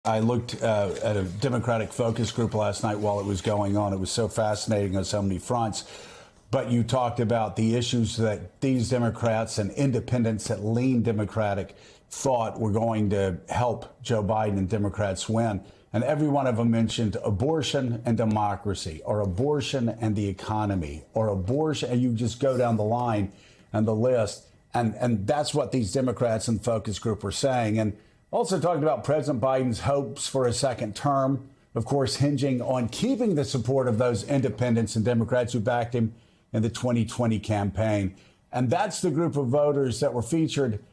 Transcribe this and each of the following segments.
I looked at a Democratic focus group last night while it was going on. It was so fascinating on so many fronts. But you talked about the issues that these Democrats and independents that lean Democratic thought were going to help Joe Biden and Democrats win. And every one of them mentioned abortion and democracy, or abortion and the economy, or abortion. And you just go down the line and the list. And that's what these Democrats and focus group were saying. And also talked about President Biden's hopes for a second term, of course, hinging on keeping the support of those independents and Democrats who backed him in the 2020 campaign. And that's the group of voters that were featured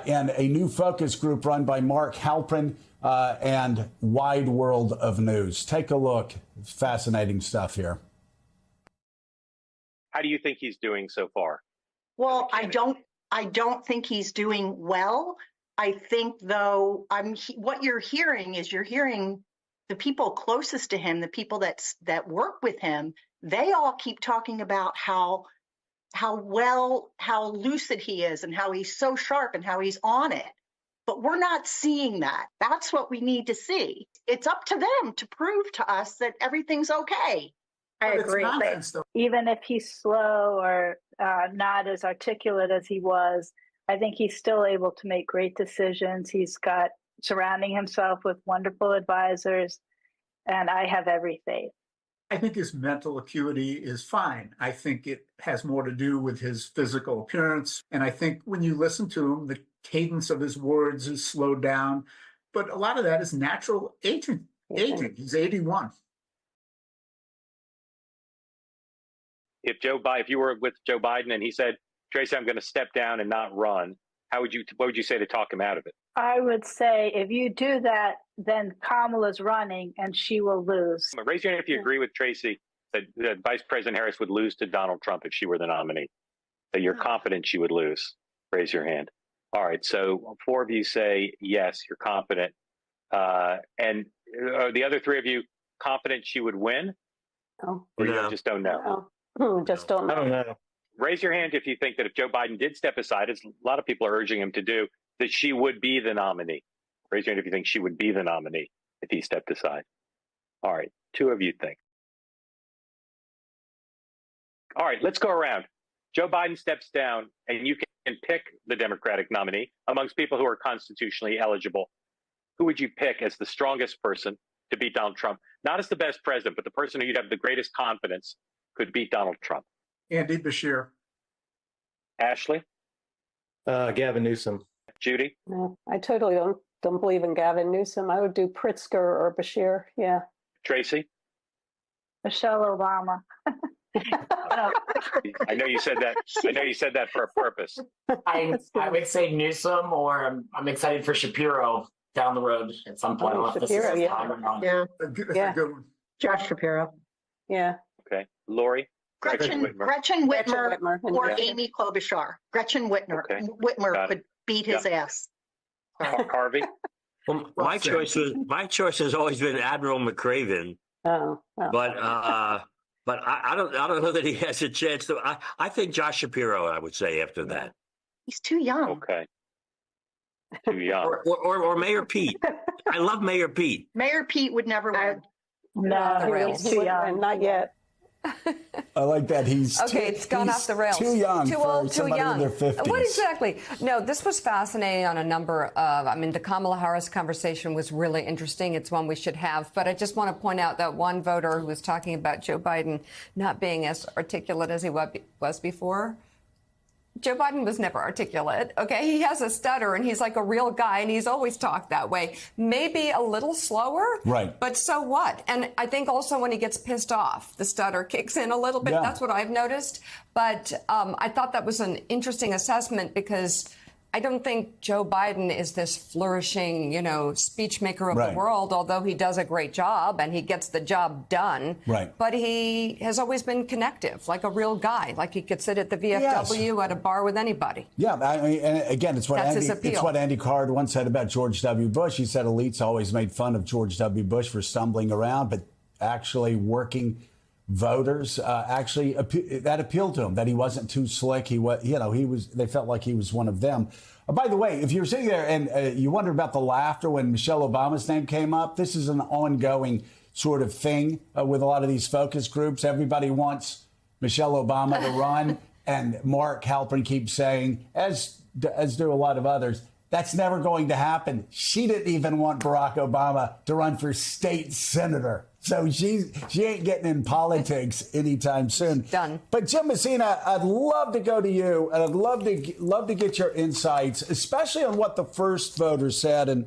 in a new focus group run by Mark Halperin and Wide World of News. Take a look. It's fascinating stuff here. How do you think he's doing so far? Well, I don't think he's doing well. I think, though, what you're hearing the people closest to him, the people that work with him, they all keep talking about how lucid he is and how he's so sharp and how he's on it. But we're not seeing that. That's what we need to see. It's up to them to prove to us that everything's okay. I agree. Even if he's slow or not as articulate as he was, I think he's still able to make great decisions. He's got surrounding himself with wonderful advisors, and I have every faith. I think his mental acuity is fine. I think it has more to do with his physical appearance. And I think when you listen to him, the cadence of his words is slowed down. But a lot of that is natural aging. He's 81. If you were with Joe Biden and he said, Tracy, I'm going to step down and not run, what would you say to talk him out of it? I would say if you do that, then Kamala's running and she will lose. Raise your hand if you agree with Tracy that Vice President Harris would lose to Donald Trump if she were the nominee, that you're confident she would lose. Raise your hand. All right. So 4 of you say, yes, you're confident. And are the other 3 of you confident she would win? Oh. Or you just don't know? Just don't know. I don't know. Raise your hand if you think that if Joe Biden did step aside, as a lot of people are urging him to do, that she would be the nominee. Raise your hand if you think she would be the nominee if he stepped aside. All right. 2 of you think. All right. Let's go around. Joe Biden steps down and you can pick the Democratic nominee amongst people who are constitutionally eligible. Who would you pick as the strongest person to beat Donald Trump? Not as the best president, but the person who you'd have the greatest confidence could beat Donald Trump. Andy Beshear. Ashley? Gavin Newsom. Judy? No, I totally don't believe in Gavin Newsom. I would do Pritzker or Beshear. Yeah. Tracy? Michelle Obama. I know you said that. I know you said that for a purpose. I would say Newsom, or I'm excited for Shapiro down the road at some point. Shapiro, Yeah. A good one. Josh Shapiro. Yeah. Okay. Lori? Gretchen Whitmer or Amy Klobuchar. Gretchen Whitmer. Okay. Whitmer could beat his ass. Harvey? Well, my choice has always been Admiral McRaven. But I don't know that he has a chance to. I think Josh Shapiro, I would say, after that. He's too young. Okay. Too young. Or Mayor Pete. I love Mayor Pete. Mayor Pete would never win. No, he's too young. Not yet. I like that. It's gone off the rails. Too young. Too old, too young. In their 50s. What exactly? No, this was fascinating on a number of, the Kamala Harris conversation was really interesting. It's one we should have. But I just want to point out that one voter who was talking about Joe Biden not being as articulate as he was before. Joe Biden was never articulate, okay? He has a stutter, and he's like a real guy, and he's always talked that way. Maybe a little slower, right? But so what? And I think also when he gets pissed off, the stutter kicks in a little bit. Yeah. That's what I've noticed. But I thought that was an interesting assessment because I don't think Joe Biden is this flourishing, speech maker of the world, although he does a great job and he gets the job done. Right. But he has always been connective, like a real guy, like he could sit at the VFW at a bar with anybody. Yeah, and again, it's what Andy Card once said about George W. Bush. He said elites always made fun of George W. Bush for stumbling around, but actually working voters actually that appealed to him, that he wasn't too slick. He was, they felt like he was one of them. By the way, if you're sitting there and you wonder about the laughter when Michelle Obama's name came up, this is an ongoing sort of thing with a lot of these focus groups. Everybody wants Michelle Obama to run, and Mark Halperin keeps saying, as do a lot of others, that's never going to happen. She didn't even want Barack Obama to run for state senator. So she ain't getting in politics anytime soon. Done. But Jim Messina, I'd love to go to you, and I'd love to get your insights, especially on what the first voter said,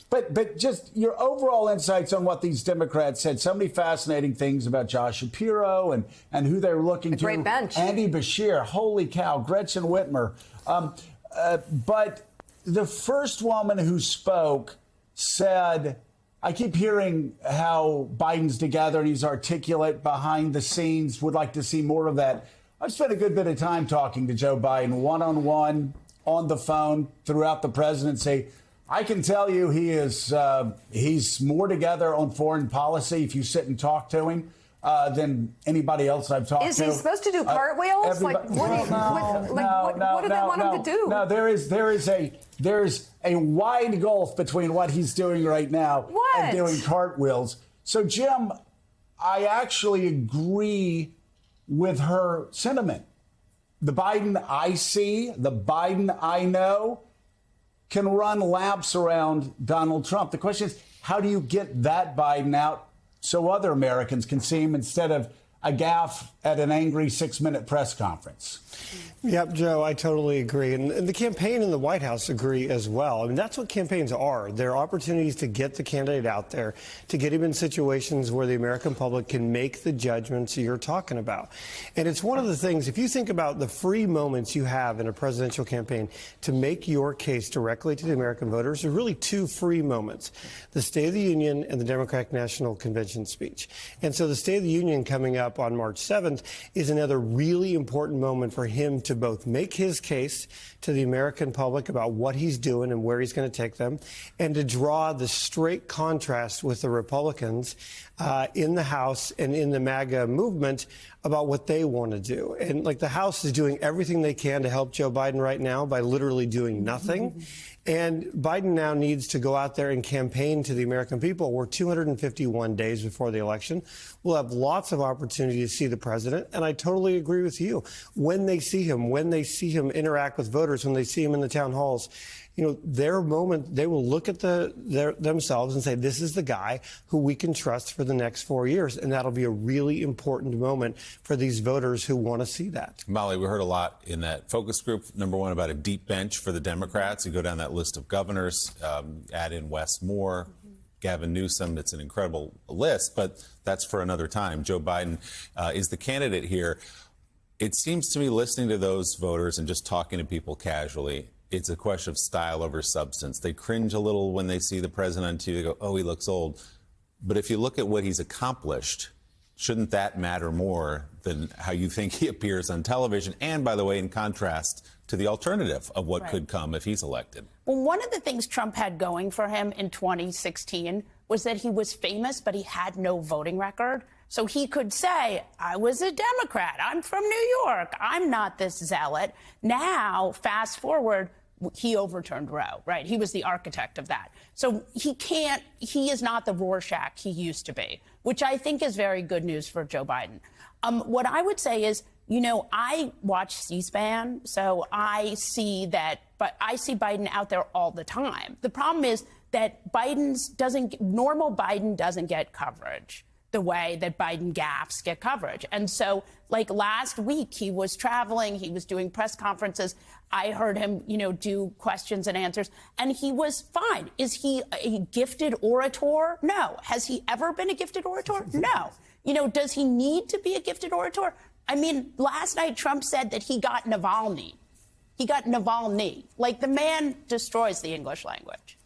but just your overall insights on what these Democrats said. So many fascinating things about Josh Shapiro and who they're looking to. Great bench. Andy Beshear, holy cow, Gretchen Whitmer. But the first woman who spoke said, I keep hearing how Biden's together and he's articulate behind the scenes, would like to see more of that. I've spent a good bit of time talking to Joe Biden one-on-one, on the phone, throughout the presidency. I can tell you he's more together on foreign policy if you sit and talk to him than anybody else I've talked to. Is he supposed to do cartwheels? What do they want him to do? No, there's a wide gulf between what he's doing right now and doing cartwheels. So, Jim, I actually agree with her sentiment. The Biden I see, the Biden I know, can run laps around Donald Trump. The question is, how do you get that Biden out so other Americans can see him instead of a gaffe at an angry 6-minute press conference? Yep, Joe, I totally agree. And the campaign and the White House agree as well. I mean, that's what campaigns are. They're opportunities to get the candidate out there, to get him in situations where the American public can make the judgments you're talking about. And it's one of the things, if you think about the free moments you have in a presidential campaign to make your case directly to the American voters, there are really two free moments: the State of the Union and the Democratic National Convention speech. And so the State of the Union coming up on March 7th is another really important moment for him to both make his case to the American public about what he's doing and where he's going to take them, and to draw the straight contrast with the Republicans in the House and in the MAGA movement about what they want to do. And like, the House is doing everything they can to help Joe Biden right now by literally doing nothing. And Biden now needs to go out there and campaign to the American people. We're 251 days before the election. We'll have lots of opportunity to see the president. And I totally agree with you. When they see him interact with voters, when they see him in the town halls, their moment, they will look at themselves and say, this is the guy who we can trust for the next 4 years. And that'll be a really important moment for these voters who want to see that. Molly, we heard a lot in that focus group. Number one, about a deep bench for the Democrats. You go down that list of governors, add in Wes Moore, Gavin Newsom. It's an incredible list, but that's for another time. Joe Biden is the candidate here. It seems to me, listening to those voters and just talking to people casually, it's a question of style over substance. They cringe a little when they see the president on TV. They go, oh, he looks old. But if you look at what he's accomplished, shouldn't that matter more than how you think he appears on television? And, by the way, in contrast to the alternative of what could come if he's elected. Well, one of the things Trump had going for him in 2016 was that he was famous, but he had no voting record. So he could say, I was a Democrat. I'm from New York. I'm not this zealot. Now, fast forward, he overturned Roe, right? He was the architect of that. So he is not the Rorschach he used to be, which I think is very good news for Joe Biden. What I would say is, I watch C-SPAN, so I see Biden out there all the time. The problem is that normal Biden doesn't get coverage the way that Biden gaffes get coverage. And so, like last week, he was traveling, he was doing press conferences. I heard him, do questions and answers, and he was fine. Is he a gifted orator? No. Has he ever been a gifted orator? No. Does he need to be a gifted orator? I mean, last night, Trump said that he got Navalny. He got Navalny. Like, the man destroys the English language.